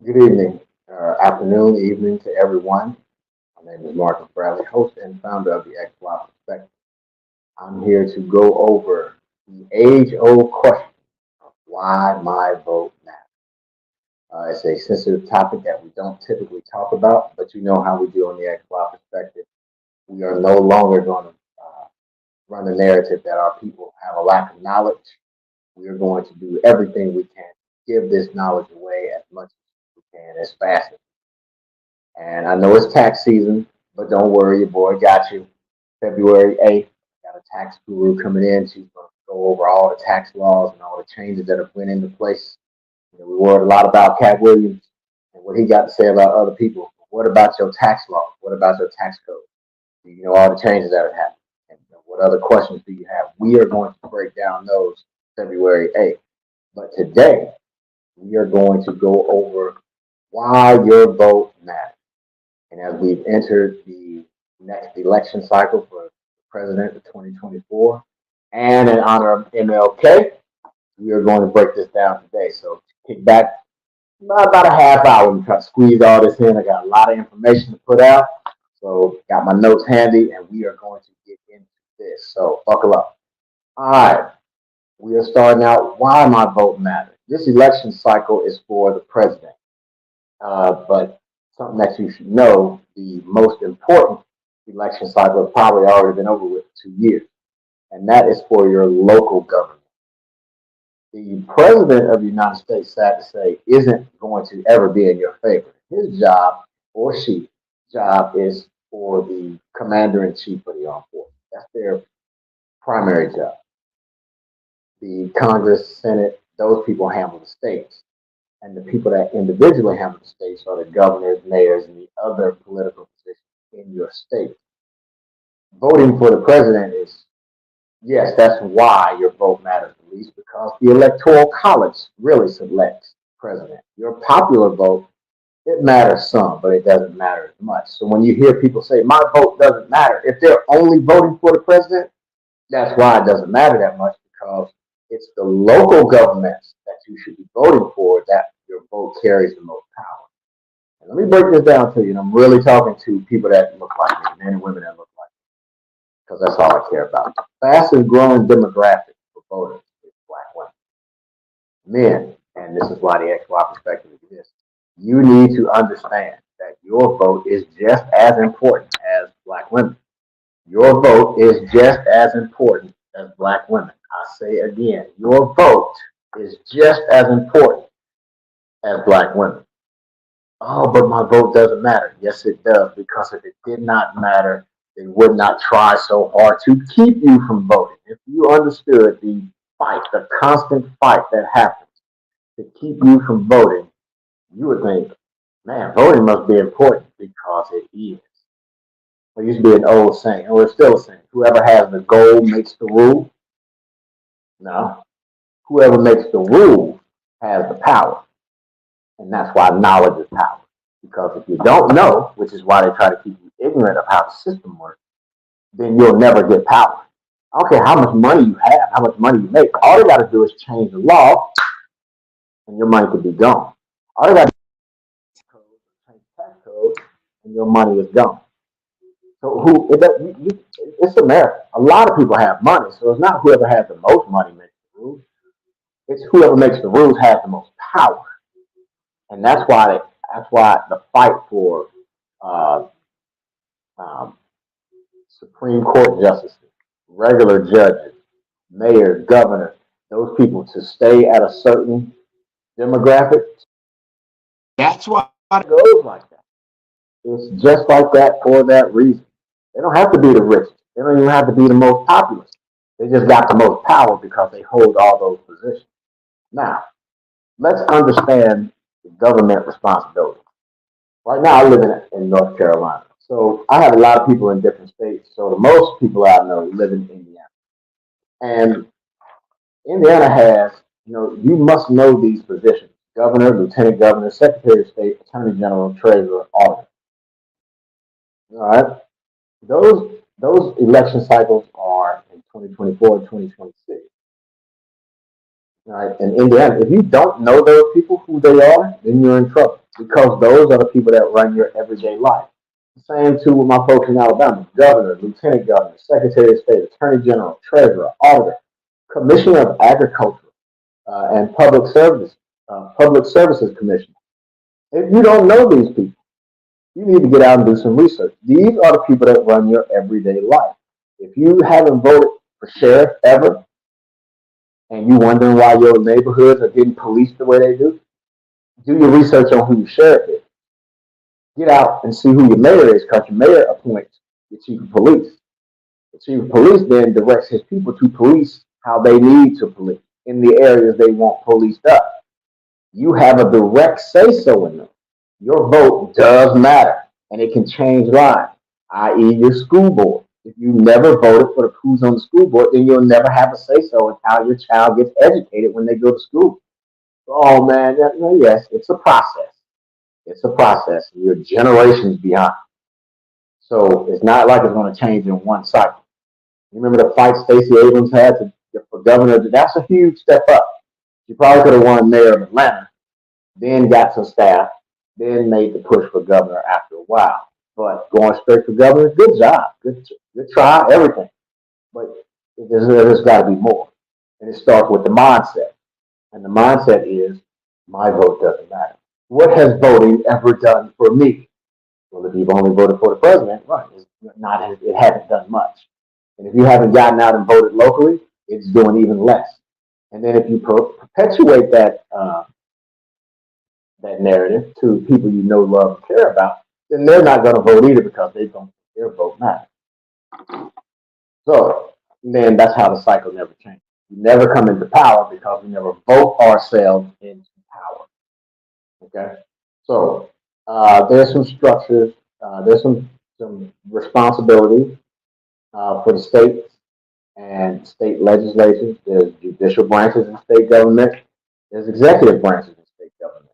Good evening, afternoon, evening to everyone. My name is Marcus Bradley, host and founder of the XY Perspective. I'm here to go over the age-old question of why my vote matters. It's a sensitive topic that we don't typically talk about, but you know how we do on the XY Perspective. We are no longer going to run the narrative that our people have a lack of knowledge. We are going to do everything we can to give this knowledge away as much as we can, as fast as. And I know it's tax season, but don't worry, your boy got you. February 8th, got a tax guru coming in. She's going to go over all the tax laws and all the changes that have went into place. We worried a lot about Cat Williams and what he got to say about other people. What about your tax law? What about your tax code? Do you know all the changes that have happened? And what other questions do you have? We are going to break down those February 8th. But today, we are going to go over why your vote matters. And as we've entered the next election cycle for president of 2024, and in honor of MLK, we are going to break this down today. So kick back about a half hour and try to squeeze all this in. I got a lot of information to put out. So got my notes handy, and we are going to get into this. So buckle up. All right. We are starting out why my vote matters. This election cycle is for the president. But something that you should know, the most important election cycle has probably already been over with 2 years, and that is for your local government. The president of the United States, sad to say, isn't going to ever be in your favor. His job, or she job, is for the commander in chief of the armed forces. That's their primary job. The Congress, Senate, those people handle the states. And the people that individually handle the states are the governors, mayors, and the other political positions in your state. Voting for the president is, yes, that's why your vote matters the least, because the electoral college really selects president. Your popular vote, it matters some, but it doesn't matter as much. So when you hear people say, my vote doesn't matter, if they're only voting for the president, that's why it doesn't matter that much, because it's the local governments that you should be voting for that your vote carries the most power. And let me break this down to you, and I'm really talking to people that look like me, men and women that look like me, because that's all I care about. The fastest growing demographic for voters is black women. Men, and this is why the XY perspective exists, you need to understand that your vote is just as important as black women. Your vote is just as important as black women. I say again, your vote is just as important as black women. Oh, but my vote doesn't matter. Yes, it does, because if it did not matter, they would not try so hard to keep you from voting. If you understood the fight, the constant fight that happens to keep you from voting, you would think, man, voting must be important, because it is. There used to be an old saying, or it's still a saying, whoever has the goal makes the rule. No, whoever makes the rule has the power. And that's why knowledge is power. Because if you don't know, which is why they try to keep you ignorant of how the system works, then you'll never get power. I don't care how much money you have, how much money you make. All they got to do is change the law, and your money could be gone. All they got to do is change the tax code, and your money is gone. So it's America. A lot of people have money, so it's not whoever has the most money makes the rules. It's whoever makes the rules has the most power, and that's why the fight for uh, um, Supreme Court justices, regular judges, mayors, governors, those people to stay at a certain demographic. That's why it goes like that. It's just like that for that reason. They don't have to be the richest. They don't even have to be the most populous. They just got the most power because they hold all those positions. Now, let's understand the government responsibility. Right now, I live in North Carolina. So I have a lot of people in different states. So the most people I know live in Indiana. And Indiana has, you must know these positions: governor, lieutenant governor, secretary of state, attorney general, treasurer, auditor. All right. Those election cycles are in 2024 and 2026. All right. In Indiana, if you don't know those people, who they are, then you're in trouble. because those are the people that run your everyday life. Same too with my folks in Alabama: governor, lieutenant governor, secretary of state, attorney general, treasurer, auditor, commissioner of agriculture, and public services commissioner. If you don't know these people, you need to get out and do some research. These are the people that run your everyday life. If you haven't voted for sheriff ever, and you wondering why your neighborhoods are getting policed the way they do your research on who your sheriff is. Get out and see who your mayor is, because your mayor appoints your chief of police. The chief of police then directs his people to police how they need to police in the areas they want policed up. You have a direct say so in them. Your vote does matter, and it can change lives, i.e., your school board. If you never voted for the who's on the school board, then you'll never have a say so in how your child gets educated when they go to school. Oh man, yes, it's a process. It's a process. You're generations behind. So it's not like it's going to change in one cycle. You remember the fight Stacey Abrams had for governor? That's a huge step up. She probably could have won mayor of Atlanta, then got some staff, then made the push for governor after a while. But going straight for governor, good job, good try, everything. But there's got to be more. And it starts with the mindset. And the mindset is, my vote doesn't matter. What has voting ever done for me? Well, if you've only voted for the president, right, it hasn't done much. And if you haven't gotten out and voted locally, it's doing even less. And then if you perpetuate that narrative to people you know, love, and care about, then they're not going to vote either, because they don't think their vote matters. So then that's how the cycle never changes. We never come into power because we never vote ourselves into power. Okay, so there's some structures, there's some responsibilities for the states and state legislatures. There's judicial branches in state government. There's executive branches in state government,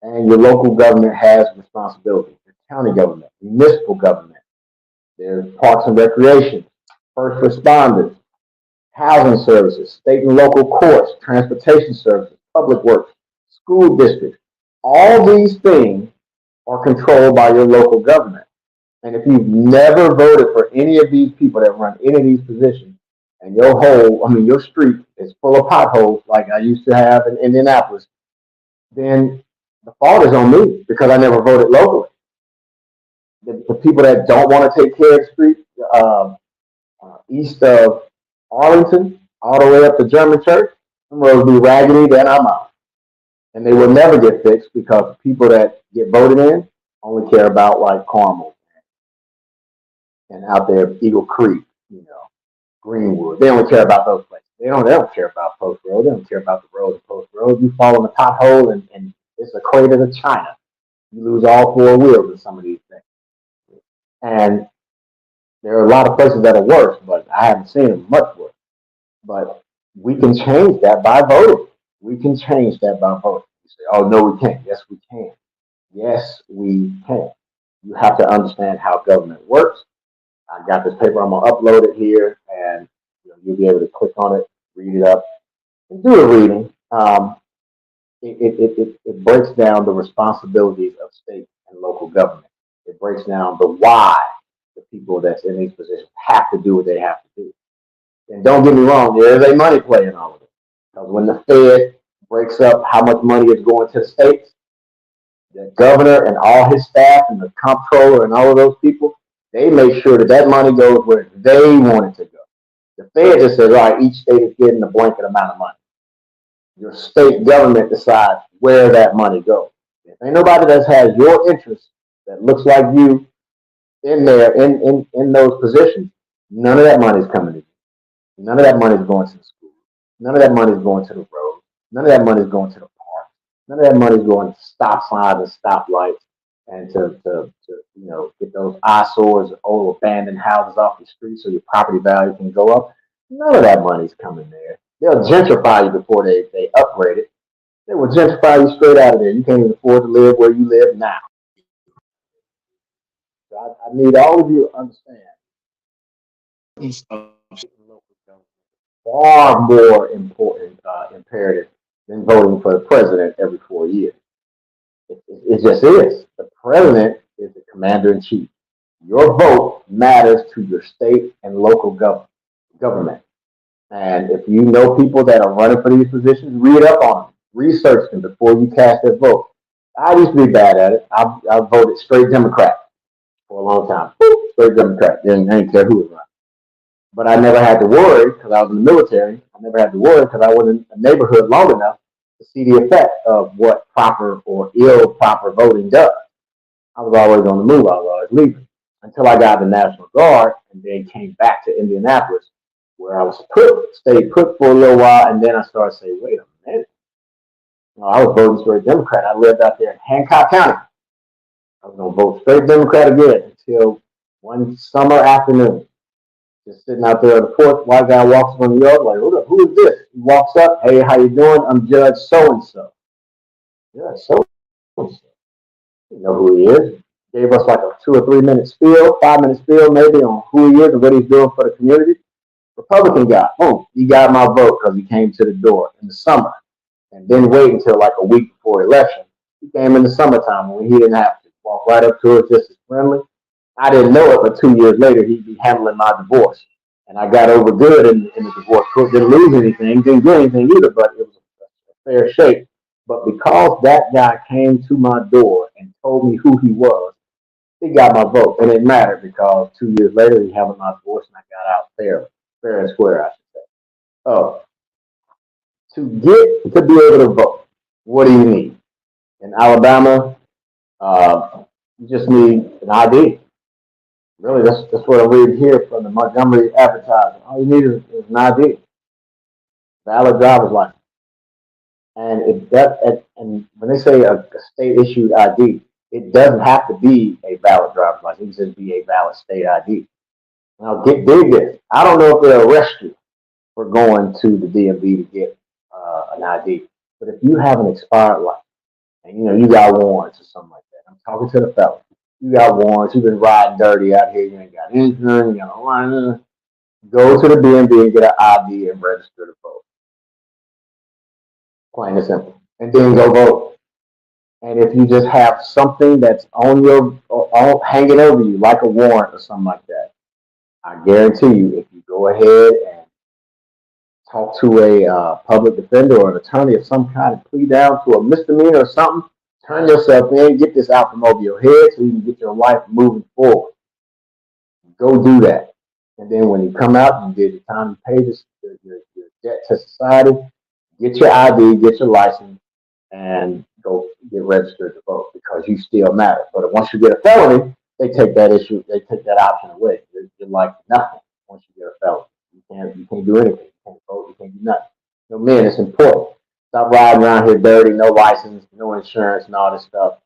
and your local government has responsibilities. Your county government, municipal government. There's parks and recreation, first responders, housing services, state and local courts, transportation services, public works, school districts. All these things are controlled by your local government. And if you've never voted for any of these people that run any of these positions, and your street is full of potholes like I used to have in Indianapolis, then the fault is on me, because I never voted locally. The people that don't want to take care of the street, east of Arlington, all the way up to German Church, them roads be raggedy, then I'm out. And they will never get fixed, because people that get voted in only care about like Carmel and out there Eagle Creek, Greenwood. They only care about those places. They don't care about Post Road. They don't care about the roads of Post Road. You fall in the pothole and it's a crater to China. You lose all four wheels in some of these things. And there are a lot of places that are worse, but I haven't seen them much worse. But we can change that by voting. We can change that by voting. You say, oh, no, we can't. Yes, we can. Yes, we can. You have to understand how government works. I got this paper. I'm going to upload it here, and you'll be able to click on it, read it up, and do a reading. It breaks down the responsibilities of state and local government. It breaks down the why the people that's in these positions have to do what they have to do. And don't get me wrong, there is a money play in all of it. Because when the Fed breaks up how much money is going to the states, the governor and all his staff and the comptroller and all of those people, they make sure that money goes where they want it to go. The Fed just says, all right, each state is getting a blanket amount of money. Your state government decides where that money goes. If ain't nobody that has your interest that looks like you in there, in those positions, none of that money is coming to you. None of that money is going to the school. None of that money is going to the road. None of that money is going to the park. None of that money is going to stop signs and stop lights and to get those eyesores, old abandoned houses off the street so your property value can go up. None of that money is coming there. They'll gentrify you before they upgrade it. They will gentrify you straight out of there. You can't even afford to live where you live now. So I need all of you to understand far more important imperative than voting for the president every 4 years. It just is. The president is the commander in chief. Your vote matters to your state and local government. And if you know people that are running for these positions, read up on them, research them before you cast your vote. I used to be bad at it. I voted straight Democrat for a long time. Straight Democrat. Didn't care who was running. But I never had to worry because I was in the military. I never had to worry because I was in a neighborhood long enough to see the effect of what proper or ill proper voting does. I was always on the move. I was always leaving until I got the National Guard and then came back to Indianapolis where I was stayed put for a little while. And then I started saying, wait a minute. I was voting straight Democrat. I lived out there in Hancock County. I was going to vote straight Democrat again until one summer afternoon. Just sitting out there on the porch, white guy walks up on the yard, like, who is this? He walks up, hey, how you doing? I'm Judge so-and-so. Judge so-and-so. You know who he is. Gave us like a 2 or 3 minute spiel, 5-minute spiel maybe on who he is and what he's doing for the community. Republican guy, boom, he got my vote because he came to the door in the summer and didn't wait until like a week before election. He came in the summertime when he didn't have to walk right up to us just as friendly. I didn't know it, but 2 years later, he'd be handling my divorce. And I got over good in the divorce court. Didn't lose anything, didn't get anything either, but it was a fair shake. But because that guy came to my door and told me who he was, he got my vote. And it mattered because 2 years later, he handled my divorce and I got out fair and square, I should say. Oh, to get to be able to vote, what do you need? In Alabama, you just need an ID. Really, that's what I read here from the Montgomery Advertiser. All you need is an ID, valid driver's license. And when they say a state issued ID, it doesn't have to be a valid driver's license. It can just be a valid state ID. Now, dig this. I don't know if they'll arrest you for going to the DMV to get an ID, but if you have an expired license and you got warrants or something like that, I'm talking to the fellas. You got warrants, you've been riding dirty out here, you ain't got insurance, you got no line. Go to the DMV and get an ID and register to vote. Plain and simple. And then go vote. And if you just have something that's hanging over you, like a warrant or something like that, I guarantee you, if you go ahead and talk to a public defender or an attorney of some kind and plead down to a misdemeanor or something, turn yourself in, get this out from over your head so you can get your life moving forward. Go do that. And then when you come out, you did your time, you pay your debt to society, get your ID, get your license, and go get registered to vote because you still matter. But once you get a felony, they take that option away. You're like nothing once you get a felony. You can't do anything. You can't vote, you can't do nothing. So man, it's important. Stop riding around here dirty, no license, no insurance, and all this stuff.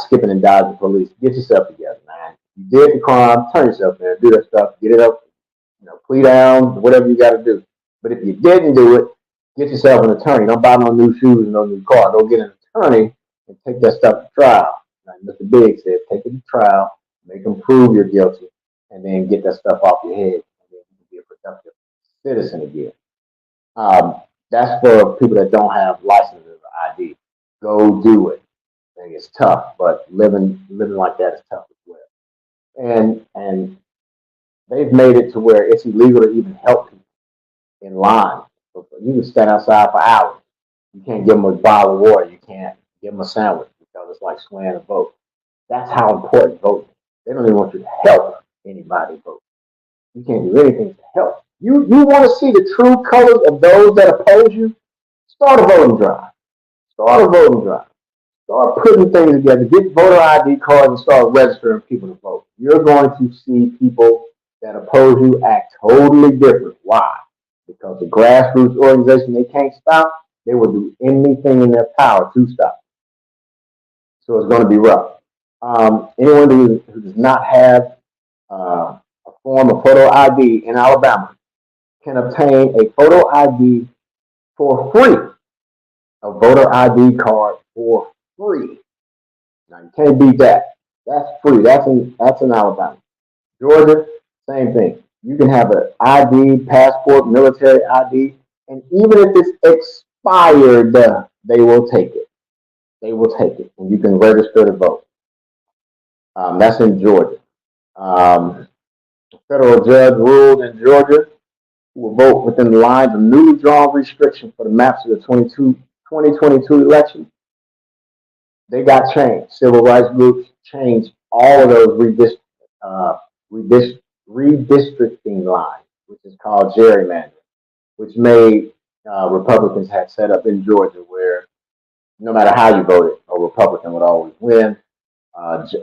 Skipping and dodging police. Get yourself together, man. You did the crime, turn yourself in, do that stuff, get it up, plea down, whatever you got to do. But if you didn't do it, get yourself an attorney. Don't buy no new shoes, no new car. Go get an attorney and take that stuff to trial. Like Mr. Big said, take it to trial, make them prove you're guilty, and then get that stuff off your head, and then you can be a productive citizen again. That's for people that don't have licenses or ID. Go do it. I think it's tough, but living like that is tough as well. And they've made it to where it's illegal to even help people in line. So you can stand outside for hours. You can't give them a bottle of water. You can't give them a sandwich because it's like swaying a vote. That's how important voting is. They don't even want you to help anybody vote. You can't do anything to help. You want to see the true colors of those that oppose you? Start a voting drive. Start putting things together. Get voter ID cards and start registering people to vote. You're going to see people that oppose you act totally different. Why? Because the grassroots organization they can't stop, they will do anything in their power to stop. So it's going to be rough. Anyone who does not have a form of photo ID in Alabama can obtain a photo ID for free. A voter ID card for free. Now you can't beat that. That's free. That's in Alabama. Georgia, same thing. You can have an ID, passport, military ID, and even if it's expired, they will take it. they will take it, and you can register to vote. That's in Georgia. A federal judge ruled in Georgia who will vote within the lines of newly drawn restrictions for the maps of the 2022 election. They got changed. Civil rights groups changed all of those redistricting lines, which is called gerrymandering, which made Republicans had set up in Georgia where no matter how you voted, a Republican would always win.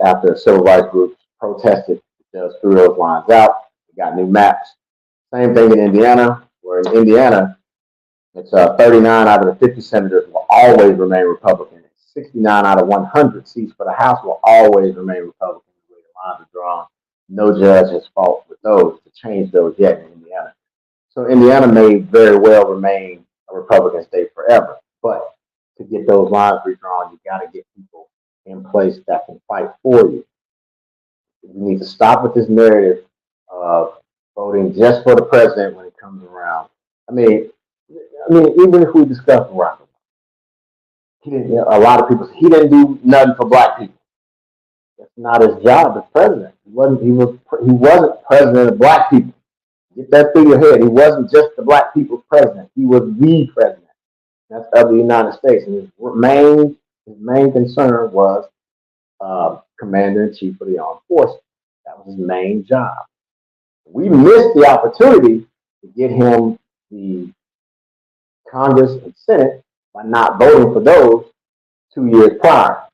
After civil rights groups protested, just threw those lines out. We got new maps. Same thing in Indiana, where in Indiana, it's 39 out of the 50 senators will always remain Republican. 69 out of 100 seats for the House will always remain Republican. The way the lines are drawn, no judge has fought with those to change those yet in Indiana. So Indiana may very well remain a Republican state forever. But to get those lines redrawn, you got to get people in place that can fight for you. We need to stop with this narrative of voting just for the president when it comes around. I mean, even if we discuss Barack Obama, he didn't. A lot of people he didn't do nothing for black people. That's not his job as president. He wasn't president of black people. Get that through your head. He wasn't just the black people's president. He was the president. That's of the United States. And his main concern was commander-in-chief of the armed forces. That was his main job. We missed the opportunity to get him the Congress and Senate by not voting for those 2 years prior.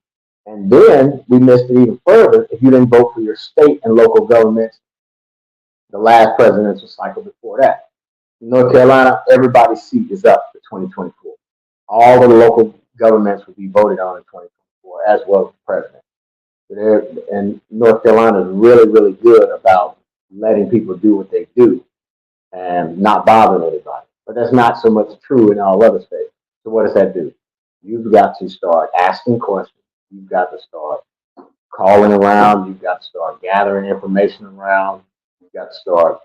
And then we missed it even further if you didn't vote for your state and local governments the last presidential cycle before that. In North Carolina, everybody's seat is up for 2024. All the local governments will be voted on in 2024, as well as the president. And North Carolina is really, really good about letting people do what they do and not bothering anybody. But that's not so much true in all other states. So what does that do? You've got to start asking questions. You've got to start calling around. You've got to start gathering information around. You've got to start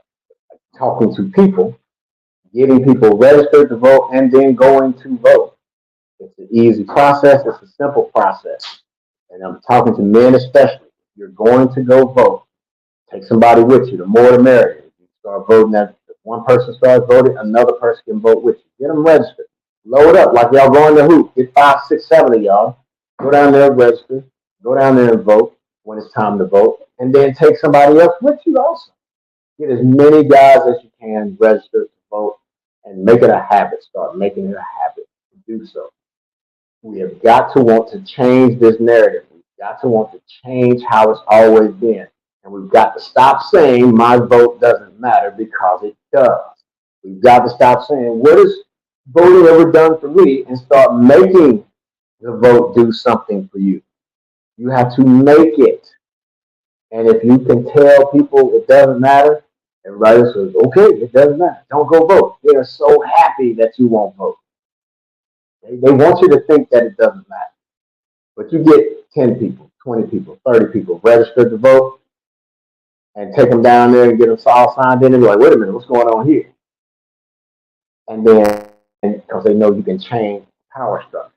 talking to people, getting people registered to vote, and then going to vote. It's an easy process. It's a simple process. And I'm talking to men especially. If you're going to go vote, take somebody with you. The more the merrier. If you start voting, if one person starts voting, another person can vote with you. Get them registered. Load up like y'all going to hoop. Get 5, 6, 7 of y'all. Go down there and register. Go down there and vote when it's time to vote. And then take somebody else with you also. Get as many guys as you can registered to vote and make it a habit. Start making it a habit to do so. We have got to want to change this narrative. We've got to want to change how it's always been. And we've got to stop saying my vote doesn't matter because it does. We've got to stop saying, what has voting ever done for me? And start making the vote do something for you. You have to make it. And if you can tell people it doesn't matter, everybody says, okay, it doesn't matter. Don't go vote. They're so happy that you won't vote. They want you to think that it doesn't matter. But you get 10 people, 20 people, 30 people registered to vote and take them down there and get them all signed in and be like, wait a minute, what's going on here? And then, because they know you can change power structure.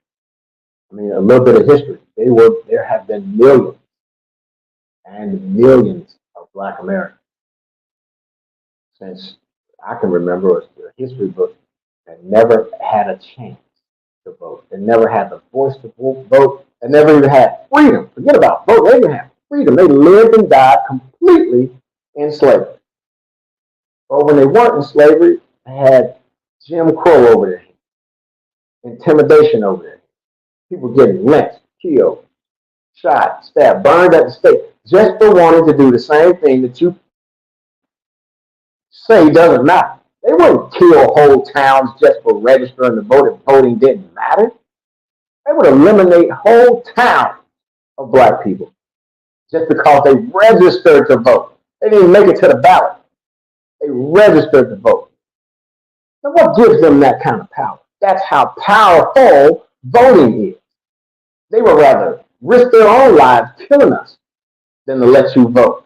I mean, a little bit of history. There have been millions and millions of Black Americans since I can remember a history book that never had a chance to vote. They never had the voice to vote. They never even had freedom. Forget about vote. They didn't have freedom. They lived and died completely in slavery. But when they weren't in slavery, they had Jim Crow over there, intimidation over there. People getting lynched, killed, shot, stabbed, burned at the stake just for wanting to do the same thing that you say doesn't matter. They wouldn't kill whole towns just for registering to vote if voting didn't matter. They would eliminate whole towns of Black people just because they registered to vote. They didn't make it to the ballot. They registered to vote. Now, what gives them that kind of power? That's how powerful voting is. They would rather risk their own lives killing us than to let you vote.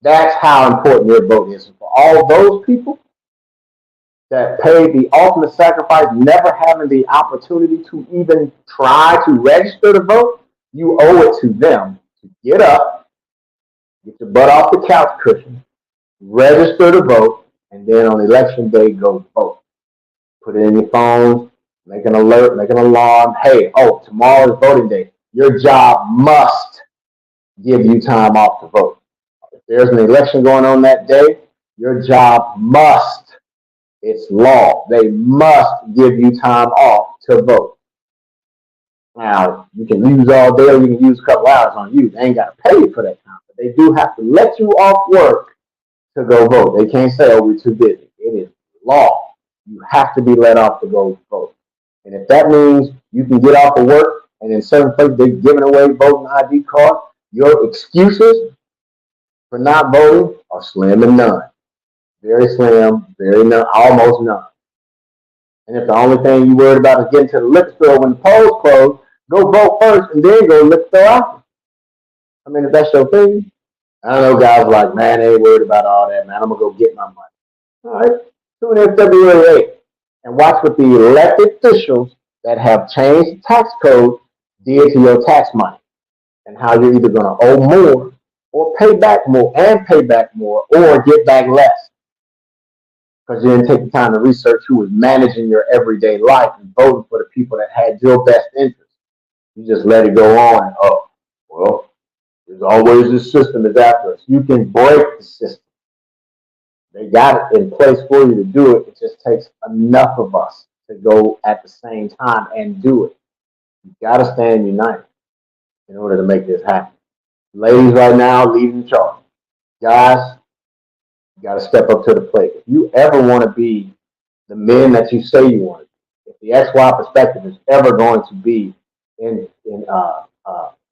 That's how important your vote is. For all those people, that paid the ultimate sacrifice, never having the opportunity to even try to register to vote, you owe it to them to get up, get your butt off the couch cushion, register to vote, and then on election day, go vote. Put it in your phones, make an alert, make an alarm. Hey, tomorrow is voting day. Your job must give you time off to vote. If there's an election going on that day, your job must, it's law, they must give you time off to vote. Now, you can use all day or you can use a couple hours on you. They ain't got to pay you for that time, but they do have to let you off work to go vote. They can't say, we're too busy. It is law. You have to be let off to go vote. And if that means you can get off of work and in certain places they're giving away voting ID cards, your excuses for not voting are slim and none. Very slim, very none, almost none. And if the only thing you worried about is getting to the liquor store when the polls close, go vote first and then go to the liquor store after. I mean, if that's your thing, I know guys like, man, they ain't worried about all that, man. I'm going to go get my money. All right, tune in February 8th and watch what the elected officials that have changed the tax code did to your tax money and how you're either going to owe more or pay back more or get back less because you didn't take the time to research who was managing your everyday life and voting for the people that had your best interest. You just let it go on and, well, there's always this system that's after us. You can break the system. They got it in place for you to do it. It just takes enough of us to go at the same time and do it. You got to stand united in order to make this happen. Ladies right now leading the charge. Guys, you got to step up to the plate. If you ever want to be the men that you say you want to be, if the XY perspective is ever going to be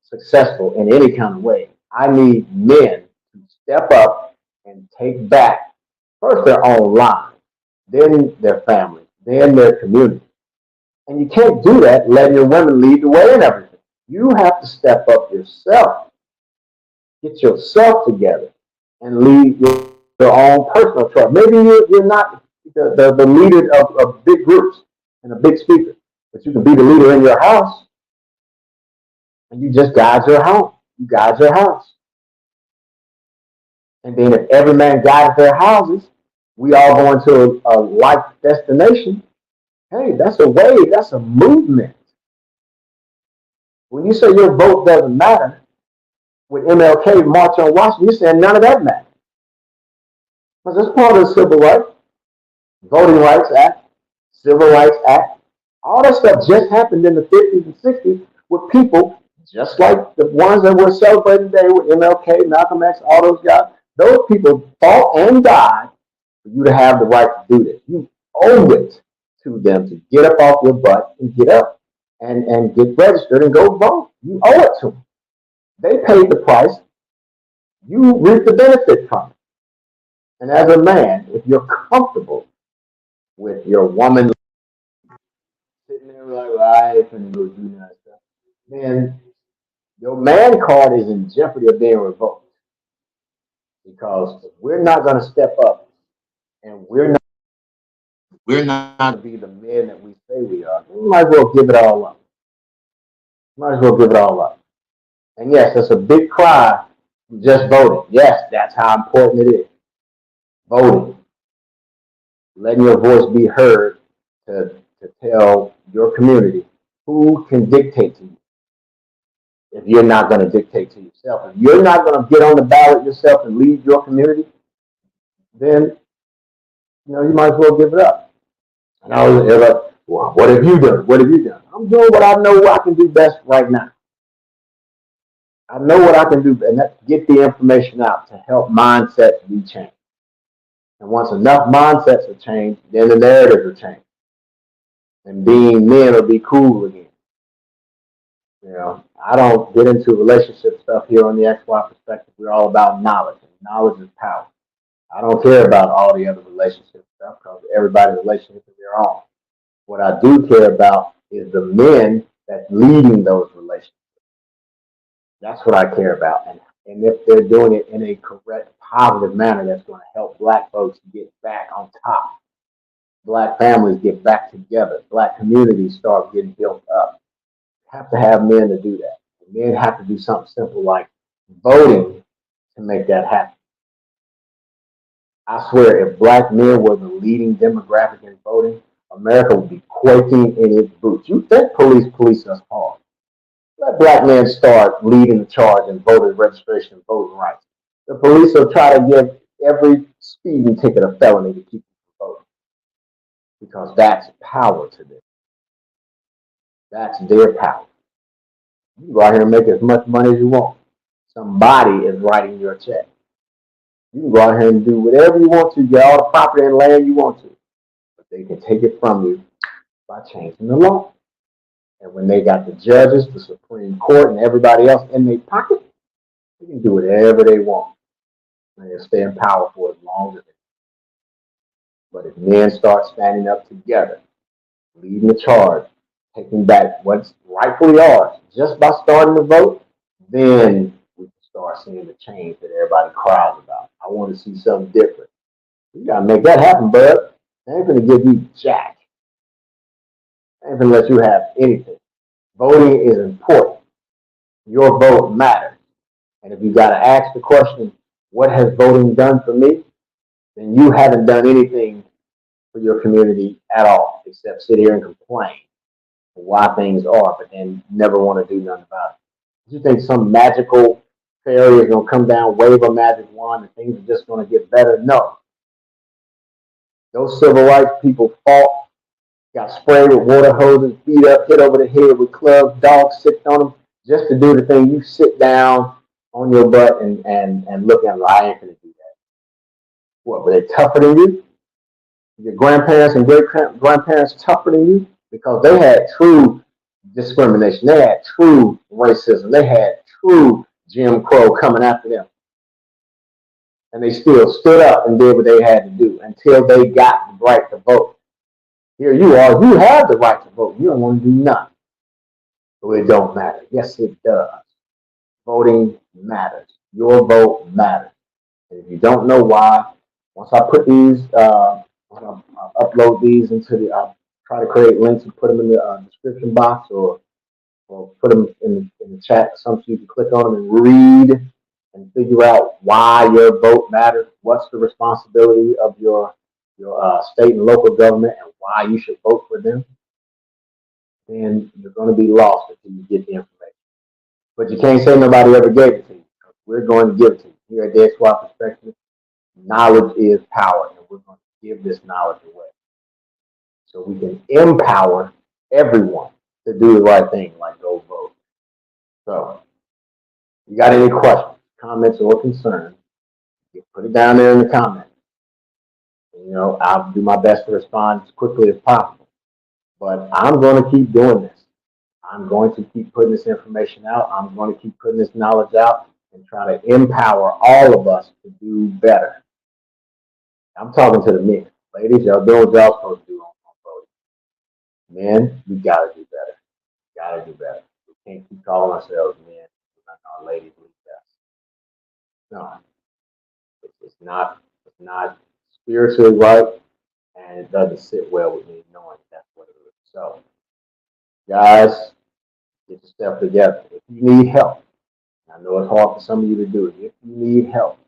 successful in any kind of way, I need men to step up and take back first their own lives, then their family, then their community. And you can't do that letting your women lead the way in everything. You have to step up yourself, get yourself together, and lead your own personal truck. Maybe you're not the leader of big groups and a big speaker, but you can be the leader in your house, and you just guide your home. You guide your house. And then if every man guides their houses, we all going to a life destination. Hey, that's a wave. That's a movement. When you say your vote doesn't matter, with MLK March on Washington, you're saying none of that matters. Because that's part of the Civil Rights, Voting Rights Act, Civil Rights Act. All that stuff just happened in the 50s and 60s with people just like the ones that we're celebrating today with MLK, Malcolm X, all those guys. Those people fought and died for you to have the right to do this. You owe it to them to get up off your butt and get up and get registered and go vote. You owe it to them. They paid the price. You reap the benefit from it. And as a man, if you're comfortable with your woman sitting there like, I ain't finna go do that stuff, then your man card is in jeopardy of being revoked. Because if we're not going to step up and we're not going to be the men that we say we are, we might as well give it all up. Might as well give it all up. And yes, that's a big cry. Just voting. Yes, that's how important it is. Voting. Letting your voice be heard to tell your community who can dictate to you. If you're not going to dictate to yourself, if you're not going to get on the ballot yourself and lead your community, then you might as well give it up. And I was like, well, what have you done? What have you done? I'm doing what I know I can do best right now. I know what I can do, and that's get the information out to help mindsets be changed. And once enough mindsets are changed, then the narratives are changed. And being men will be cool again. I don't get into relationship stuff here on the XY perspective. We're all about knowledge, and knowledge is power. I don't care about all the other relationship stuff because everybody's relationship is their own. What I do care about is the men that's leading those relationships. That's what I care about. And if they're doing it in a correct, positive manner that's going to help Black folks get back on top. Black families get back together. Black communities start getting built up. You have to have men to do that. Men have to do something simple like voting to make that happen. I swear, if black men were the leading demographic in voting, America would be quaking in its boots. You think police us hard. Let black men start leading the charge in voter registration and voting rights. The police will try to give every speeding ticket a felony to keep you from voting because that's power to them. That's their power. You can go out here and make as much money as you want. Somebody is writing your check. You can go out here and do whatever you want to, get all the property and land you want to, but they can take it from you by changing the law. And when they got the judges, the Supreme Court, and everybody else in their pocket, they can do whatever they want. And they'll stay in power for as long as they want. But if men start standing up together, leading the charge, taking back what's rightfully ours, just by starting to vote, then we can start seeing the change that everybody cries about. I want to see something different. You gotta make that happen, bud. They ain't gonna give you jack. They ain't gonna let you have anything. Voting is important. Your vote matters. And if you gotta ask the question, what has voting done for me? Then you haven't done anything for your community at all, except sit here and complain for why things are, but then never want to do nothing about it. You think some magical fairy is gonna come down, wave a magic wand, and things are just gonna get better? No. Those civil rights people fought, got sprayed with water hoses, beat up, hit over the head with clubs, dogs sicked on them, just to do the thing. You sit down on your butt and look at them. I ain't gonna do that. What, were they tougher than you? Your grandparents and great grandparents tougher than you? Because they had true discrimination. They had true racism. They had true Jim Crow coming after them. And they still stood up and did what they had to do until they got the right to vote. Here you are, you have the right to vote. You don't want to do nothing. So it don't matter. Yes, it does. Voting matters. Your vote matters. And if you don't know why, once I put these, I'll upload these into the, I'll try to create links and put them in the description box or put them in the chat, so you can click on them and read and figure out why your vote matters, what's the responsibility of your state and local government, and why you should vote for them. Then you're going to be lost until you get the information. But you can't say nobody ever gave it to you. We're going to give it to you. Here at Dead Squad Perspective, knowledge is power, and we're going to give this knowledge away. So we can empower everyone to do the right thing, like go vote. So, you got any questions, comments, or concerns, you put it down there in the comments. You know, I'll do my best to respond as quickly as possible. But I'm going to keep doing this. I'm going to keep putting this information out. I'm going to keep putting this knowledge out and try to empower all of us to do better. I'm talking to the men. Ladies, y'all doing what y'all supposed to do on voting. Men, we got to do better. Got to do better. We can't keep calling ourselves men. Our ladies lead us. No, it's not spiritually right, and it doesn't sit well with me knowing that's what it is. So, guys, get yourself together. If you need help, I know it's hard for some of you to do it. If you need help,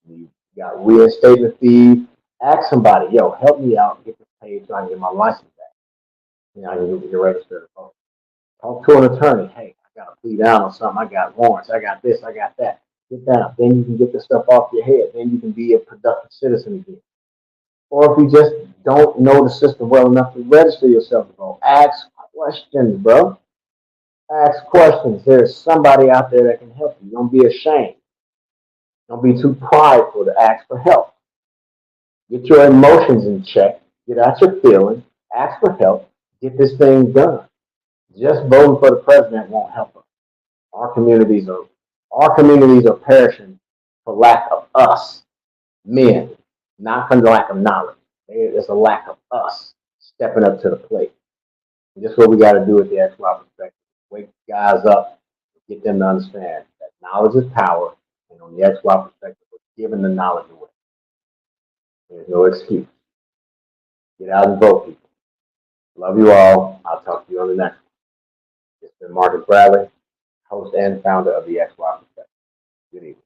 you got reinstatement fees, ask somebody, yo, help me out, get this paid so I can get my license back. You know, I can get registered to vote. Talk to an attorney. Hey, I got to plead down on something. I got warrants. I got this. I got that. Get that up. Then you can get the stuff off your head. Then you can be a productive citizen again. Or if you just don't know the system well enough to register yourself to vote, ask questions, bro. Ask questions. There's somebody out there that can help you. Don't be ashamed. Don't be too prideful to ask for help. Get your emotions in check. Get out your feelings. Ask for help. Get this thing done. Just voting for the president won't help us. Our communities are perishing for lack of us, men, not for lack of knowledge. There's a lack of us stepping up to the plate. And that's what we got to do with the XY perspective. Wake guys up, get them to understand that knowledge is power, and on the XY perspective, we're giving the knowledge away. There's no excuse. Get out and vote, people. Love you all. I'll talk to you on the next one. It's been Marcus Bradley, host and founder of the XY Perspective. Good evening.